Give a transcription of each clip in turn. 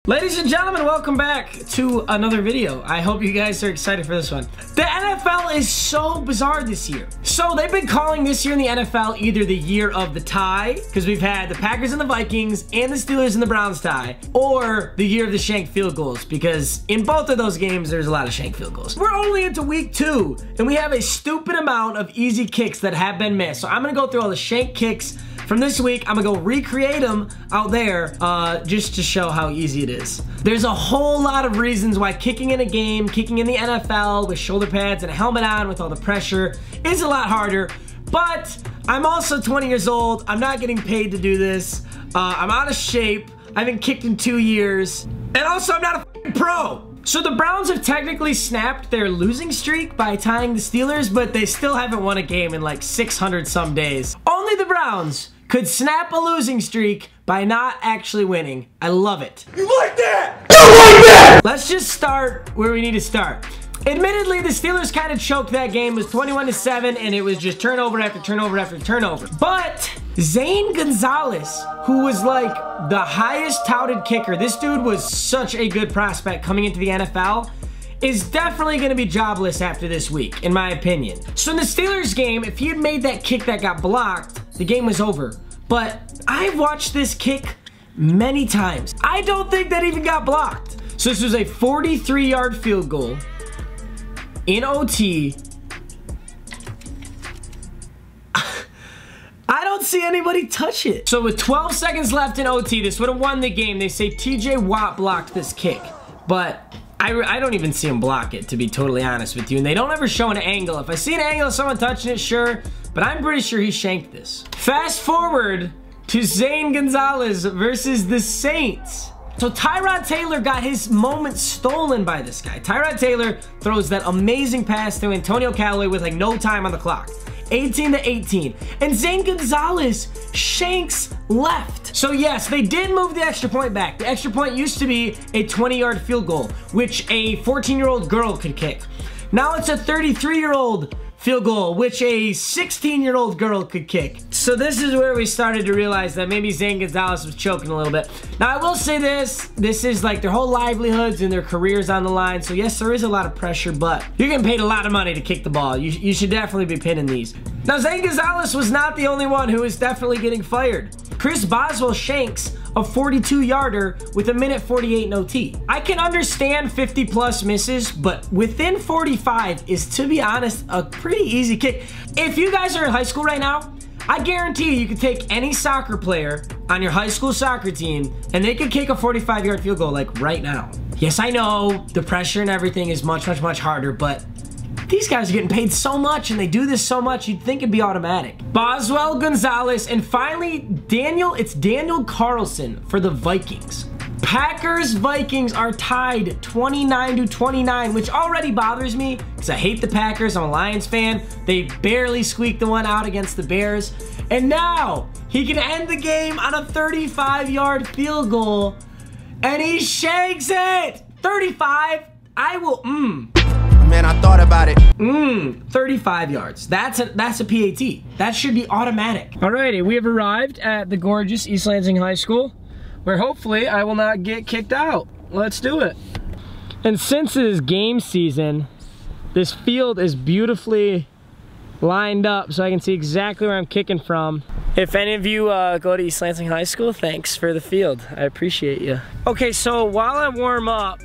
Ladies and gentlemen, welcome back to another video. I hope you guys are excited for this one. The NFL is so bizarre this year. So they've been calling this year in the NFL either the year of the tie, because we've had the Packers and the Vikings and the Steelers and the Browns tie, or the year of the shanked field goals, because in both of those games, there's a lot of shanked field goals. We're only into week 2, and we have a stupid amount of easy kicks that have been missed. So I'm gonna go through all the shanked kicks from this week. I'm gonna go recreate them out there just to show how easy it is. There's a whole lot of reasons why kicking in a game, kicking in the NFL with shoulder pads and a helmet on with all the pressure is a lot harder, but I'm also 20 years old. I'm not getting paid to do this. I'm out of shape. I haven't kicked in 2 years. And also, I'm not a f***ing pro. So the Browns have technically snapped their losing streak by tying the Steelers, but they still haven't won a game in like 600 some days. Only the Browns could snap a losing streak by not actually winning. I love it. You like that? You like that? Let's just start where we need to start. Admittedly, the Steelers kind of choked that game. It was 21-7, and it was just turnover after turnover after turnover. But Zane Gonzalez, who was like the highest touted kicker, this dude was such a good prospect coming into the NFL, is definitely going to be jobless after this week, in my opinion. So in the Steelers game, if he had made that kick that got blocked, the game was over. But I've watched this kick many times. I don't think that even got blocked. So this was a 43-yard field goal in OT. I don't see anybody touch it. So with 12 seconds left in OT, this would have won the game. They say TJ Watt blocked this kick, but I don't even see him block it, to be totally honest with you. And they don't ever show an angle. If I see an angle of someone touching it, sure, but I'm pretty sure he shanked this. Fast forward to Zane Gonzalez versus the Saints. So Tyrod Taylor got his moment stolen by this guy. Tyrod Taylor throws that amazing pass to Antonio Callaway with like no time on the clock. 18-18. And Zane Gonzalez shanks left. So yes, they did move the extra point back. The extra point used to be a 20-yard field goal, which a 14-year-old girl could kick. Now it's a 33-year-old field goal, which a 16-year-old girl could kick. So this is where we started to realize that maybe Zane Gonzalez was choking a little bit. Now I will say this is like their whole livelihoods and their careers on the line. So yes, there is a lot of pressure, but you're getting paid a lot of money to kick the ball. You should definitely be pinning these. Now Zane Gonzalez was not the only one who is definitely getting fired. Chris Boswell shanks a 42-yarder with 1:48 in OT. I can understand 50+ misses, but within 45 is, to be honest, a pretty easy kick. If you guys are in high school right now, I guarantee you could take any soccer player on your high school soccer team and they could kick a 45-yard field goal like right now. Yes, I know the pressure and everything is much harder, but these guys are getting paid so much and they do this so much, you'd think it'd be automatic. Boswell, Gonzalez, and finally it's Daniel Carlson for the Vikings. Packers-Vikings are tied 29-29, which already bothers me because I hate the Packers. I'm a Lions fan. They barely squeaked the one out against the Bears. And now he can end the game on a 35-yard field goal and he shanks it. 35, I will, Man, I thought about it. 35 yards. That's a PAT. That should be automatic. Alrighty, we have arrived at the gorgeous East Lansing High School, where hopefully I will not get kicked out. Let's do it. And since it is game season, this field is beautifully lined up so I can see exactly where I'm kicking from. If any of you go to East Lansing High School, thanks for the field. I appreciate you. Okay, so while I warm up,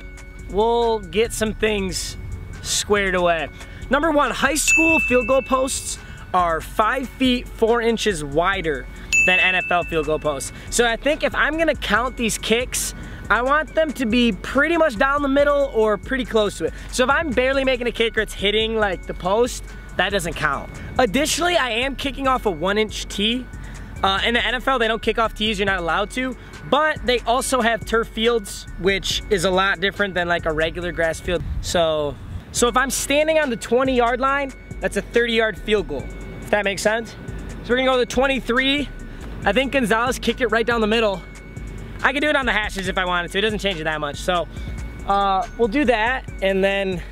we'll get some things squared away. Number one, high school field goal posts are 5 feet 4 inches wider than NFL field goal posts. So I think if I'm gonna count these kicks, I want them to be pretty much down the middle or pretty close to it. So if I'm barely making a kick or it's hitting like the post, that doesn't count. Additionally, I am kicking off a 1-inch tee. In the NFL, they don't kick off tees, you're not allowed to, but they also have turf fields, which is a lot different than like a regular grass field. So if I'm standing on the 20-yard line, that's a 30-yard field goal, if that makes sense. So we're gonna go to the 23. I think Gonzalez kicked it right down the middle. I could do it on the hashes if I wanted to. It doesn't change it that much. So we'll do that, and then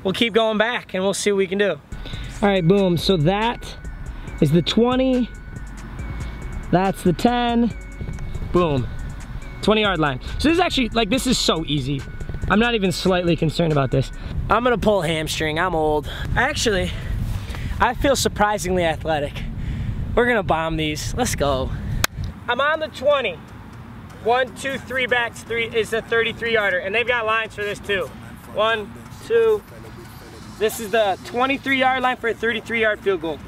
we'll keep going back, and we'll see what we can do. All right, boom. So that is the 20. That's the 10. Boom. 20-yard line. So this is actually, like, this is so easy. I'm not even slightly concerned about this. I'm gonna pull a hamstring, I'm old. Actually, I feel surprisingly athletic. We're gonna bomb these, let's go. I'm on the 20. 1, 2, 3 backs, 3 is a 33-yarder, and they've got lines for this too. 1, 2, this is the 23-yard line for a 33-yard field goal.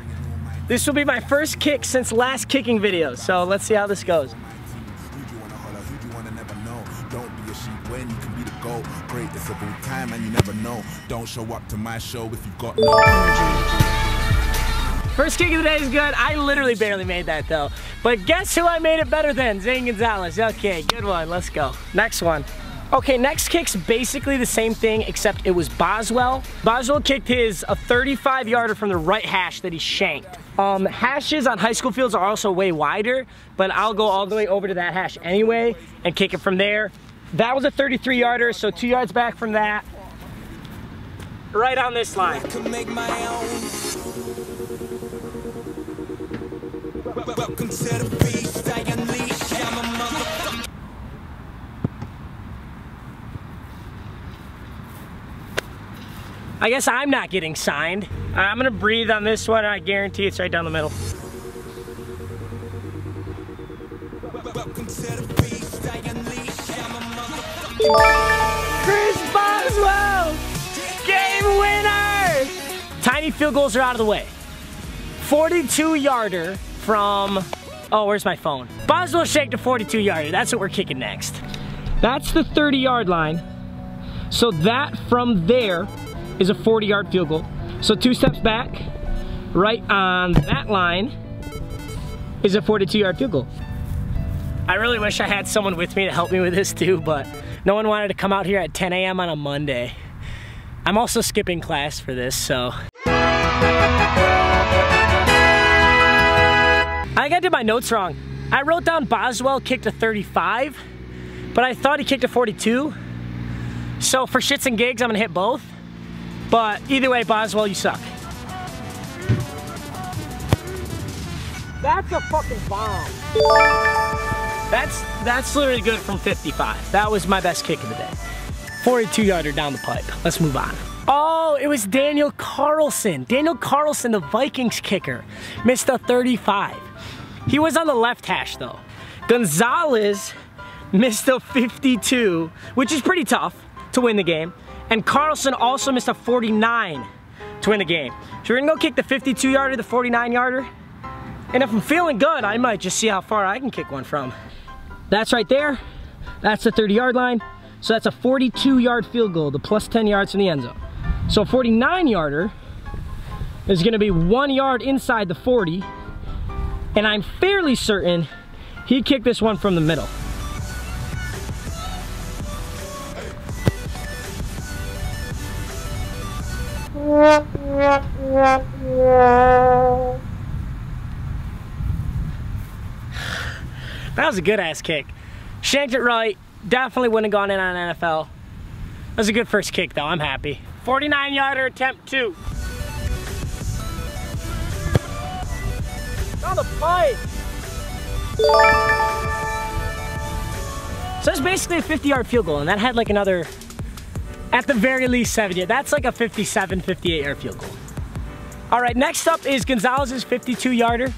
This will be my first kick since last kicking video, so let's see how this goes. Great, it's about time and you never know. Don't show up to my show if you've got no energy. First kick of the day is good. I literally barely made that though. But guess who I made it better than? Zane Gonzalez. Okay, good one. Let's go. Next one. Okay, next kick's basically the same thing except it was Boswell. Boswell kicked his a 35-yarder from the right hash that he shanked. Hashes on high school fields are also way wider, but I'll go all the way over to that hash anyway and kick it from there. That was a 33-yarder, so 2 yards back from that. Right on this line. Welcome to the beast, I unleash, I'm a motherfucker. I guess I'm not getting signed. I'm gonna breathe on this one and I guarantee it's right down the middle. Welcome to the beast, I unleash, I'm a motherfucker. Chris Boswell! Game winner! Tiny field goals are out of the way. 42-yarder from, oh, where's my phone? Boswell shanked a 42-yarder. That's what we're kicking next. That's the 30-yard line. So that from there is a 40-yard field goal. So 2 steps back, right on that line is a 42-yard field goal. I really wish I had someone with me to help me with this too, but no one wanted to come out here at 10 a.m. on a Monday. I'm also skipping class for this, so. I think I did my notes wrong. I wrote down Boswell kicked a 35, but I thought he kicked a 42. So for shits and gigs, I'm gonna hit both. But either way, Boswell, you suck. That's a fucking bomb. That's literally good from 55. That was my best kick of the day. 42-yarder down the pipe. Let's move on. Oh, it was Daniel Carlson. Daniel Carlson, the Vikings kicker, missed a 35. He was on the left hash though. Gonzalez missed a 52, which is pretty tough to win the game. And Carlson also missed a 49 to win the game. So we're gonna go kick the 52-yarder, the 49-yarder. And if I'm feeling good, I might just see how far I can kick one from. That's right there. That's the 30-yard line. So that's a 42-yard field goal, the plus 10 yards from the end zone. So a 49-yarder is gonna be 1 yard inside the 40. And I'm fairly certain he kicked this one from the middle. That was a good ass kick. Shanked it right. Definitely wouldn't have gone in on NFL. That was a good first kick though, I'm happy. 49-yarder attempt 2. On the pipe. So it's basically a 50-yard field goal, and that had like another, at the very least 70. That's like a 57, 58-yard field goal. All right, next up is Gonzalez's 52-yarder.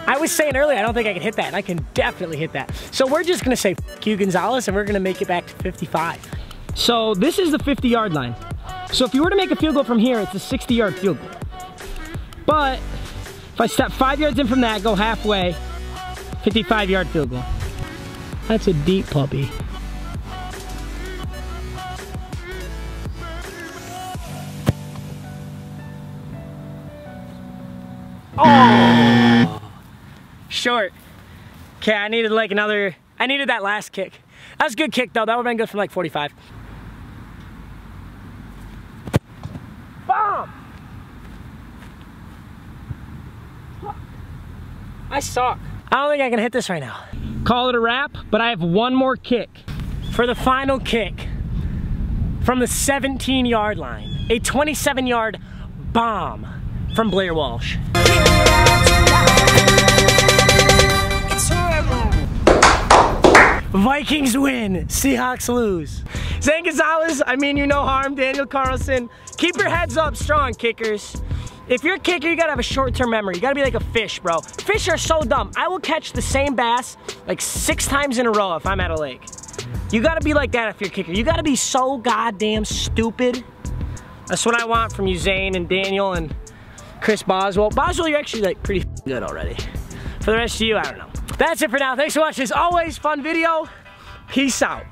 I was saying earlier, I don't think I can hit that, and I can definitely hit that. So we're just gonna say, F you, Gonzalez, and we're gonna make it back to 55. So this is the 50-yard line. So if you were to make a field goal from here, it's a 60-yard field goal. But if I step 5 yards in from that, go halfway, 55-yard field goal. That's a deep puppy. Oh! Short. Okay, I needed like another, I needed that last kick. That was a good kick though, that would've been good from like 45. Bomb! I suck. I don't think I can hit this right now. Call it a wrap, but I have one more kick. For the final kick, from the 17-yard line, a 27-yard bomb from Blair Walsh. Vikings win, Seahawks lose. Zane Gonzalez, I mean you no harm, Daniel Carlson. Keep your heads up strong, kickers. If you're a kicker, you gotta have a short-term memory. You gotta be like a fish, bro. Fish are so dumb. I will catch the same bass like 6 times in a row if I'm at a lake. You gotta be like that if you're a kicker. You gotta be so goddamn stupid. That's what I want from you, Zane and Daniel and Chris Boswell. Boswell, you're actually like pretty good already. For the rest of you, I don't know. That's it for now. Thanks for watching. As always, fun video. Peace out.